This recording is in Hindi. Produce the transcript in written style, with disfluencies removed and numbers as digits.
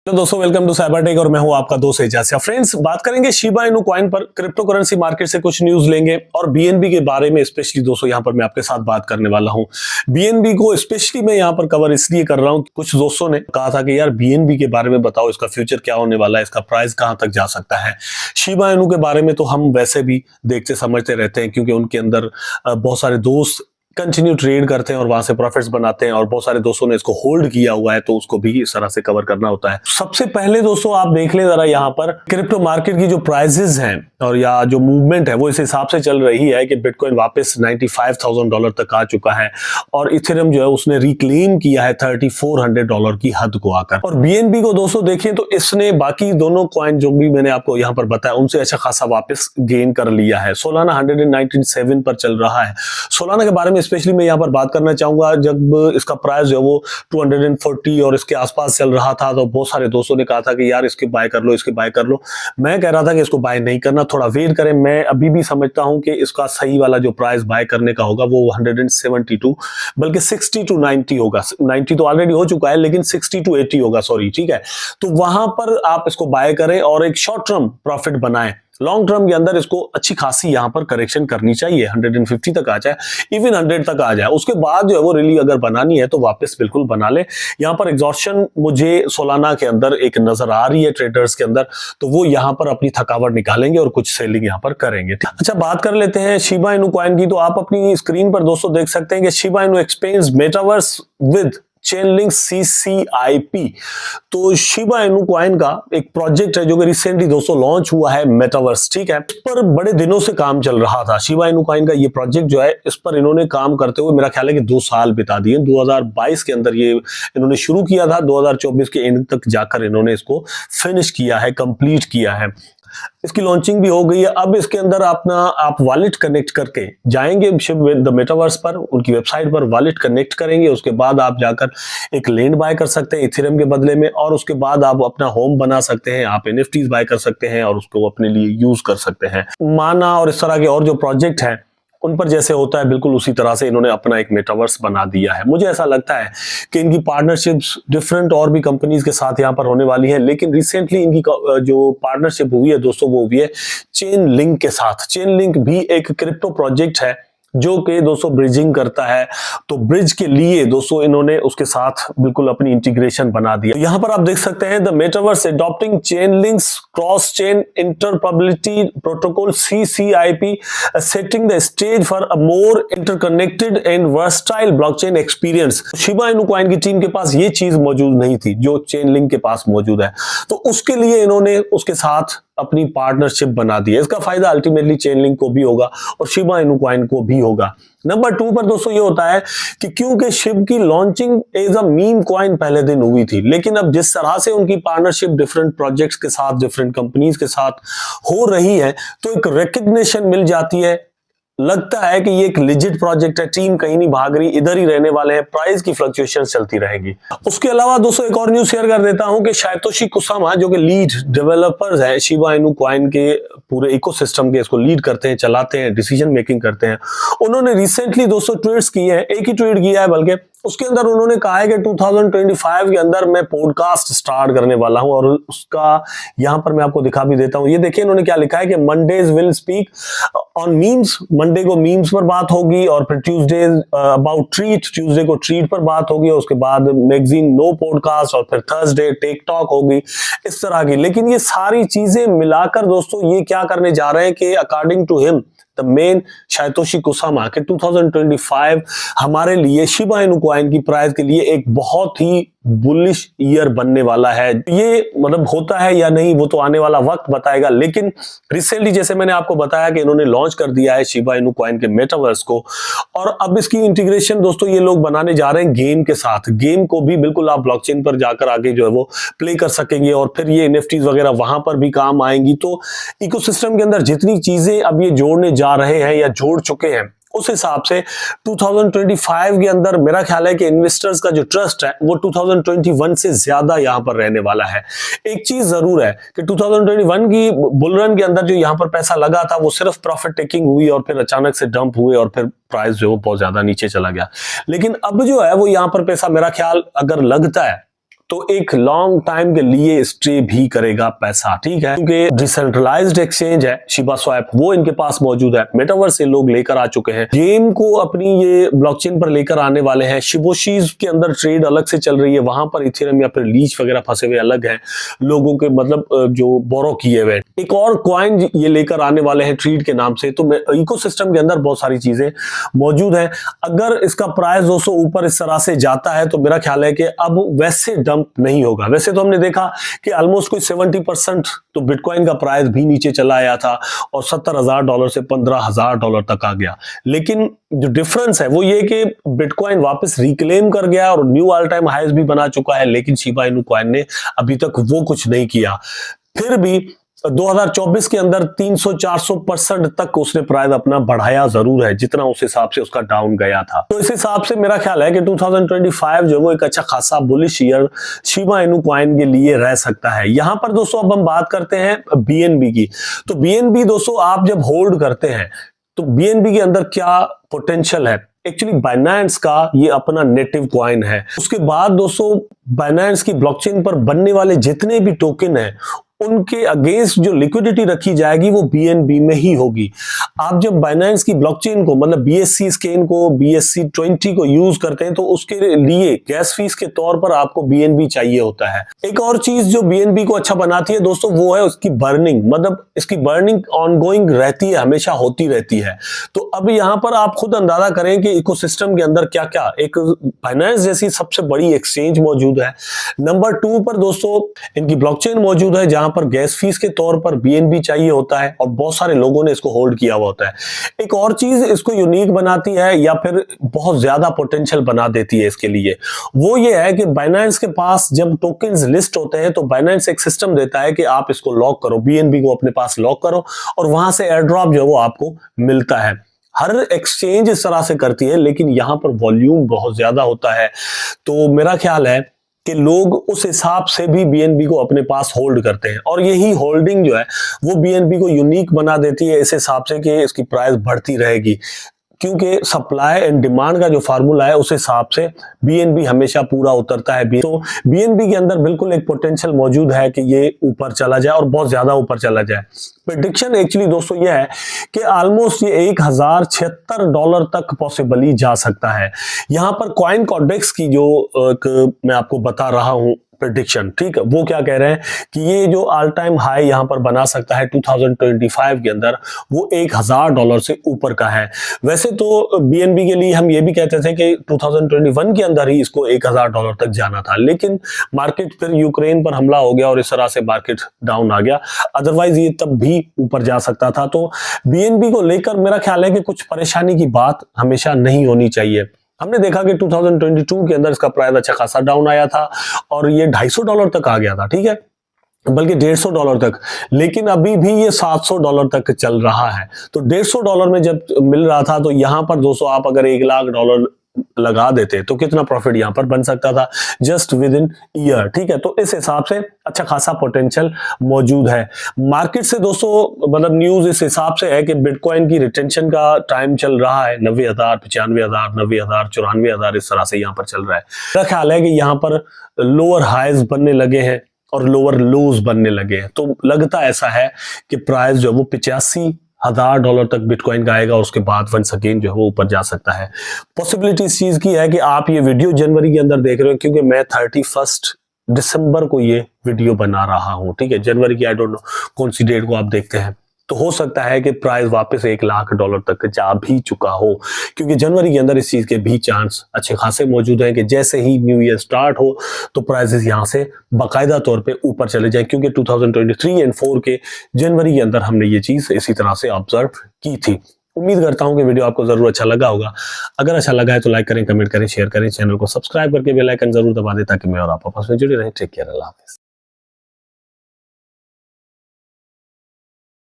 तो दोस्तों वेलकम टू साइबर टेक और मैं हूं आपका दोस्त एजाज। फ्रेंड्स, बात करेंगे शिबा इनू कॉइन पर, क्रिप्टो करेंसी मार्केट से कुछ न्यूज लेंगे और बीएनबी के बारे में स्पेशली दोस्तों यहां पर मैं आपके साथ बात करने वाला हूं। बीएनबी को स्पेशली मैं यहां पर कवर इसलिए कर रहा हूं कि कुछ दोस्तों ने कहा था कि यार बीएनबी के बारे में बताओ, इसका फ्यूचर क्या होने वाला है, इसका प्राइस कहां तक जा सकता है। शिबा इनू के बारे में तो हम वैसे भी देखते समझते रहते हैं क्योंकि उनके अंदर बहुत सारे दोस्त कंटिन्यू ट्रेड करते हैं और वहां से प्रॉफिट्स बनाते हैं और बहुत सारे दोस्तों ने इसको होल्ड किया हुआ है, तो उसको भी इस तरह से कवर करना होता है। सबसे पहले दोस्तों आप देख लें जरा यहाँ पर क्रिप्टो मार्केट की जो प्राइसेस हैं और या जो मूवमेंट है वो इस हिसाब से चल रही है कि बिटकॉइन वापस $95,000 तक आ चुका है और इथेरियम जो है उसने रिक्लेम किया है $3,400 की हद को आकर। और बीएनबी को दोस्तों देखें तो इसने बाकी दोनों कॉइन जो भी मैंने आपको यहाँ पर बताया उनसे अच्छा खासा वापस गेन कर लिया है। सोलाना 197 पर चल रहा है। सोलाना के बारे में स्पेशली मैं यहाँ पर बात करना चाहूंगा, जब इसका प्राइस जो है वो 240 और इसके आसपास चल रहा था तो बहुत सारे दोस्तों ने कहा था कि यार इसके बाय कर लो, इसके बाय कर लो। मैं कह रहा था कि इसको बाय नहीं करना, थोड़ा वेट करें। मैं अभी भी समझता हूं कि इसका सही वाला जो प्राइस बाय करने का होगा वो 172 बल्कि 60 to 90 होगा। 90 तो ऑलरेडी हो चुका है लेकिन 60 to 80 होगा, सॉरी, ठीक है। तो वहां पर आप इसको बाय करें और एक शॉर्ट टर्म प्रॉफिट बनाएं। लॉन्ग टर्म के अंदर इसको अच्छी खासी यहां पर करेक्शन करनी चाहिए, 150 तक आ जाए, इवन 100 तक आ जाए, उसके बाद जो है वो रिली अगर बनानी है तो वापस बिल्कुल बना ले। यहां पर एग्जॉर्शन मुझे सोलाना के अंदर एक नजर आ रही है ट्रेडर्स के अंदर, तो वो यहां पर अपनी थकावट निकालेंगे और कुछ सेलिंग यहां पर करेंगे। अच्छा, बात कर लेते हैं शिबा इनू कॉइन की। तो आप अपनी स्क्रीन पर दोस्तों देख सकते हैं कि Shiba Inu expense metaverse with Chainlink CCIP। तो शिबा इनू कॉइन का एक प्रोजेक्ट है जो कि रिसेंटली दोस्तों लॉन्च हुआ है, मेटावर्स, ठीक है। इस पर बड़े दिनों से काम चल रहा था। शिबा इनू कॉइन का ये प्रोजेक्ट जो है, इस पर इन्होंने काम करते हुए मेरा ख्याल है कि 2 साल बिता दिए। 2022 के अंदर ये इन्होंने शुरू किया था, 2024 के एंड तक जाकर इन्होंने इसको फिनिश किया है, कंप्लीट किया है। इसकी लॉन्चिंग भी हो गई है। अब इसके अंदर आप वॉलेट कनेक्ट करके जाएंगे द मेटावर्स पर, उनकी वेबसाइट पर वॉलेट कनेक्ट करेंगे, उसके बाद आप जाकर एक लैंड बाय कर सकते हैं इथेरियम के बदले में और उसके बाद आप अपना होम बना सकते हैं, आप NFTs बाय कर सकते हैं और उसको अपने लिए यूज कर सकते हैं। माना और इस तरह के और जो प्रोजेक्ट हैं उन पर जैसे होता है बिल्कुल उसी तरह से इन्होंने अपना एक मेटावर्स बना दिया है। मुझे ऐसा लगता है कि इनकी पार्टनरशिप्स डिफरेंट और भी कंपनीज के साथ यहाँ पर होने वाली है, लेकिन रिसेंटली इनकी जो पार्टनरशिप हुई है दोस्तों वो हुई है चेन लिंक के साथ। चेन लिंक भी एक क्रिप्टो प्रोजेक्ट है जो कि दोस्तों ब्रिजिंग करता है, तो ब्रिज के लिए दोस्तों इन्होंने उसके साथ बिल्कुल अपनी इंटीग्रेशन बना दिया। तो यहां पर आप देख सकते हैं the metaverse adopting chain links cross chain interoperability protocol CCIP setting the stage for a more interconnected and versatile blockchain experience. Shiba Inu coin की टीम के पास ये चीज मौजूद नहीं थी जो चेन लिंक के पास मौजूद है, तो उसके लिए इन्होंने उसके साथ अपनी पार्टनरशिप बना दी है। इसका फायदा अल्टीमेटली चेन लिंक को भी होगा और शिबा इनू कॉइन को भी होगा। नंबर 2 पर दोस्तों ये होता है कि क्योंकि शिब की launching as a meme coin पहले दिन हुई थी, लेकिन अब जिस तरह से उनकी पार्टनरशिप डिफरेंट प्रोजेक्ट्स के साथ, डिफरेंट कंपनीज के साथ हो रही है, तो एक रिकग्निशन मिल जाती है। लगता है कि ये एक लिजिट प्रोजेक्ट है, टीम कहीं नहीं भाग रही, इधर ही रहने वाले हैं, प्राइस की फ्लक्चुएशन चलती रहेगी। उसके अलावा दोस्तों एक और न्यूज शेयर कर देता हूं कि सातोशी कुसामा जो कि लीड डेवलपर्स हैं शिबा इनू कॉइन के पूरे इकोसिस्टम के, इसको लीड करते हैं, चलाते हैं, डिसीजन मेकिंग करते हैं, उन्होंने रिसेंटली दोस्तों ट्वीट्स किए हैं। एक ही ट्वीट किया है बल्कि उसके अंदर उन्होंने कहा है कि 2025 के अंदर मैं पॉडकास्ट स्टार्ट करने वाला हूं और उसका यहां पर मैं आपको दिखा भी देता हूं। ये देखिए इन्होंने क्या लिखा है कि Mondays will speak on memes, Monday को मीम्स पर बात होगी और फिर ट्यूसडे अबाउट ट्रीट, ट्यूसडे को ट्रीट पर बात होगी और उसके बाद मैगजीन नो पॉडकास्ट और फिर थर्सडे टेक टॉक होगी, इस तरह की। लेकिन ये सारी चीजें मिलाकर दोस्तों ये क्या करने जा रहे हैं कि according to him the main Satoshi Kusama के 2025 हमारे लिए शिबा इनू कॉइन की प्राइस के लिए एक बहुत ही बुलिश ईयर बनने वाला है। ये मतलब होता है या नहीं वो तो आने वाला वक्त बताएगा, लेकिन रिसेंटली जैसे मैंने आपको बताया कि इन्होंने लॉन्च कर दिया है शिबा इनू कॉइन के मेटावर्स को और अब इसकी इंटीग्रेशन दोस्तों ये लोग बनाने जा रहे हैं गेम के साथ। गेम को भी बिल्कुल आप ब्लॉकचेन पर जाकर आगे जो है वो प्ले कर सकेंगे और फिर ये NFTs वगैरह वहां पर भी काम आएंगी। तो इकोसिस्टम के अंदर जितनी चीजें अब ये जोड़ने जा रहे हैं या जोड़ चुके हैं उस हिसाब से 2025 के अंदर मेरा ख्याल है कि इन्वेस्टर्स का जो ट्रस्ट है वो 2021 से ज्यादा यहां पर रहने वाला है। एक चीज जरूर है कि 2021 की बुलरन के अंदर जो यहां पर पैसा लगा था वो सिर्फ प्रॉफिट टेकिंग हुई और फिर अचानक से डंप हुए और फिर प्राइस जो बहुत ज्यादा नीचे चला गया। लेकिन अब जो है वो यहां पर पैसा मेरा ख्याल अगर लगता है तो एक लॉन्ग टाइम के लिए स्टे भी करेगा पैसा, ठीक है, क्योंकि डिसेंट्रलाइज्ड एक्सचेंज है शिबा स्वैप, वो इनके पास मौजूद है। मेटावर्स से लोग लेकर आ चुके हैं, गेम को अपनी ये ब्लॉकचेन पर लेकर आने वाले हैं। शिबोशीज के अंदर ट्रेड अलग से चल रही है, वहां पर इथेरियम या फिर लीच वगैरह फंसे हुए अलग है, लोगों के मतलब जो बोरो किए हुए। एक और कॉइन ये लेकर आने वाले हैं ट्रीड के नाम से। तो इकोसिस्टम के अंदर बहुत सारी चीजें मौजूद है। अगर इसका प्राइस दोस्तों ऊपर इस तरह से जाता है तो मेरा ख्याल है कि अब वैसे डंप नहीं होगा। वैसे तो हमने देखा कि ऑलमोस्ट कोई 70% तो बिटकॉइन का प्राइस भी नीचे चला आया था और $70,000 से $15,000 तक आ गया। लेकिन जो डिफरेंस है वो ये कि बिटकॉइन वापस रिक्लेम कर गया और न्यू ऑल टाइम हाईज भी बना चुका है, लेकिन शिबा इनू कॉइन ने अभी तक वो कुछ नहीं किया। फिर भी 2024 के अंदर 300-400% तक उसने प्राइस अपना बढ़ाया जरूर है, जितना उस हिसाब से उसका डाउन गया था। तो इस हिसाब से मेरा ख्याल है कि 2025 जो वो एक अच्छा खासा bullish year Shiba Inu coin के लिए रह सकता है। यहां पर दोस्तों अब हम बात करते हैं बीएनबी की। तो बीएनबी दोस्तों आप जब होल्ड करते हैं तो बीएनबी के अंदर क्या पोटेंशियल है। एक्चुअली बाइनेंस का ये अपना नेटिव कॉइन है। उसके बाद दोस्तों बाइनेंस की ब्लॉकचेन पर बनने वाले जितने भी टोकन है उनके अगेंस्ट जो लिक्विडिटी रखी जाएगी वो बीएनबी में ही होगी। आप जब बाइनेंस की ब्लॉकचेन को मतलब बीएससी स्केन को BSC20 को यूज करते हैं तो उसके लिए गैस फीस के तौर पर आपको बीएनबी चाहिए होता है। एक और चीज जो बीएनबी को अच्छा बनाती है दोस्तों वो है उसकी बर्निंग, मतलब इसकी बर्निंग ऑनगोइंग रहती है, हमेशा होती रहती है। तो अब यहाँ पर आप खुद अंदाजा करें कि इकोसिस्टम के अंदर क्या क्या, एक बाइनेंस जैसी सबसे बड़ी एक्सचेंज मौजूद है, नंबर 2 पर दोस्तों इनकी ब्लॉकचेन मौजूद है जहां पर गैस फीस के तौर पर बीएनबी चाहिए होता है और बहुत सारे लोगों ने इसको होल्ड किया हुआ होता है। एक और चीज इसको यूनिक बनाती है या फिर बहुत ज्यादा पोटेंशियल बना देती है इसके लिए, वो ये है कि बाइनेंस के पास जब टोकन्स लिस्ट होते हैं तो बाइनेंस एक सिस्टम देता है कि आप इसको लॉक करो, बीएनबी को अपने पास लॉक करो और वहां से एयर ड्रॉप जो है वो आपको मिलता है। हर एक्सचेंज इस तरह से करती है, लेकिन यहां पर वॉल्यूम बहुत ज्यादा होता है। तो मेरा ख्याल है कि लोग उस हिसाब से भी बीएनबी को अपने पास होल्ड करते हैं और यही होल्डिंग जो है वो बीएनबी को यूनिक बना देती है इस हिसाब से कि इसकी प्राइस बढ़ती रहेगी, क्योंकि सप्लाई एंड डिमांड का जो फार्मूला है उस हिसाब से बीएनबी हमेशा पूरा उतरता है। तो बीएनबी के अंदर बिल्कुल एक पोटेंशियल मौजूद है कि ये ऊपर चला जाए और बहुत ज्यादा ऊपर चला जाए। प्रेडिक्शन एक्चुअली दोस्तों ये है कि ऑलमोस्ट ये $1076 तक पॉसिबली जा सकता है। यहां पर कॉइन कॉडेक्स की जो मैं आपको बता रहा हूं प्रेडिक्शन, ठीक है, वो क्या कह रहे हैं कि ये जो ऑल टाइम हाई यहां पर बना सकता है 2025 के अंदर वो $1000 से ऊपर का है। वैसे तो बीएनबी के लिए हम ये भी कहते थे कि 2021 के अंदर ही इसको $1000 तक जाना था, लेकिन मार्केट फिर यूक्रेन पर हमला हो गया और इस तरह से मार्केट डाउन आ गया, अदरवाइज ये तब भी ऊपर जा सकता था। तो बीएनबी को लेकर मेरा ख्याल है कि कुछ परेशानी की बात हमेशा नहीं होनी चाहिए। हमने देखा कि 2022 के अंदर इसका प्राइस अच्छा खासा डाउन आया था और ये $250 तक आ गया था, ठीक है, बल्कि $150 तक, लेकिन अभी भी ये $700 तक चल रहा है। तो $150 में जब मिल रहा था तो यहां पर दोस्तों आप अगर $1,00,000 लगा देते तो कितना प्रॉफिट यहां पर बन सकता था जस्ट विद इन ईयर, ठीक है। तो इस हिसाब से अच्छा खासा पोटेंशियल मौजूद है। मार्केट से दोस्तों मतलब न्यूज इस हिसाब से है कि बिटकॉइन की रिटेंशन का टाइम चल रहा है 90,000, 95,000, 90,000, 94,000 इस तरह से यहां पर चल रहा है। मेरा ख्याल है कि यहां पर लोअर हाइज बनने लगे हैं और लोअर लोज बनने लगे हैं। तो लगता ऐसा है कि प्राइस जो है वो $85,000 तक बिटकॉइन का आएगा और उसके बाद वंस अगेन जो है वो ऊपर जा सकता है। पॉसिबिलिटी इस चीज की है कि आप ये वीडियो जनवरी के अंदर देख रहे हो, क्योंकि मैं 31 दिसंबर को ये वीडियो बना रहा हूं, ठीक है, जनवरी की आई डोंट नो कौन सी डेट को आप देखते हैं। तो हो सकता है कि प्राइस वापस $1,00,000 तक जा भी चुका हो, क्योंकि जनवरी के अंदर इस चीज के भी चांस अच्छे खासे मौजूद हैं कि जैसे ही न्यू ईयर स्टार्ट हो तो प्राइसेस यहां से बाकायदा तौर पे ऊपर चले जाए, क्योंकि 2023 एंड 4 के जनवरी के अंदर हमने ये चीज इसी तरह से ऑब्जर्व की थी। उम्मीद करता हूं कि वीडियो आपको जरूर अच्छा लगा होगा। अगर अच्छा लगा है तो लाइक करें, कमेंट करें, शेयर करें, चैनल को सब्सक्राइब करके बेल आइकन जरूर दबा दें ताकि मैं और आप आपस में जुड़े रहें। टेक केयर, अल्लाह हाफिज़।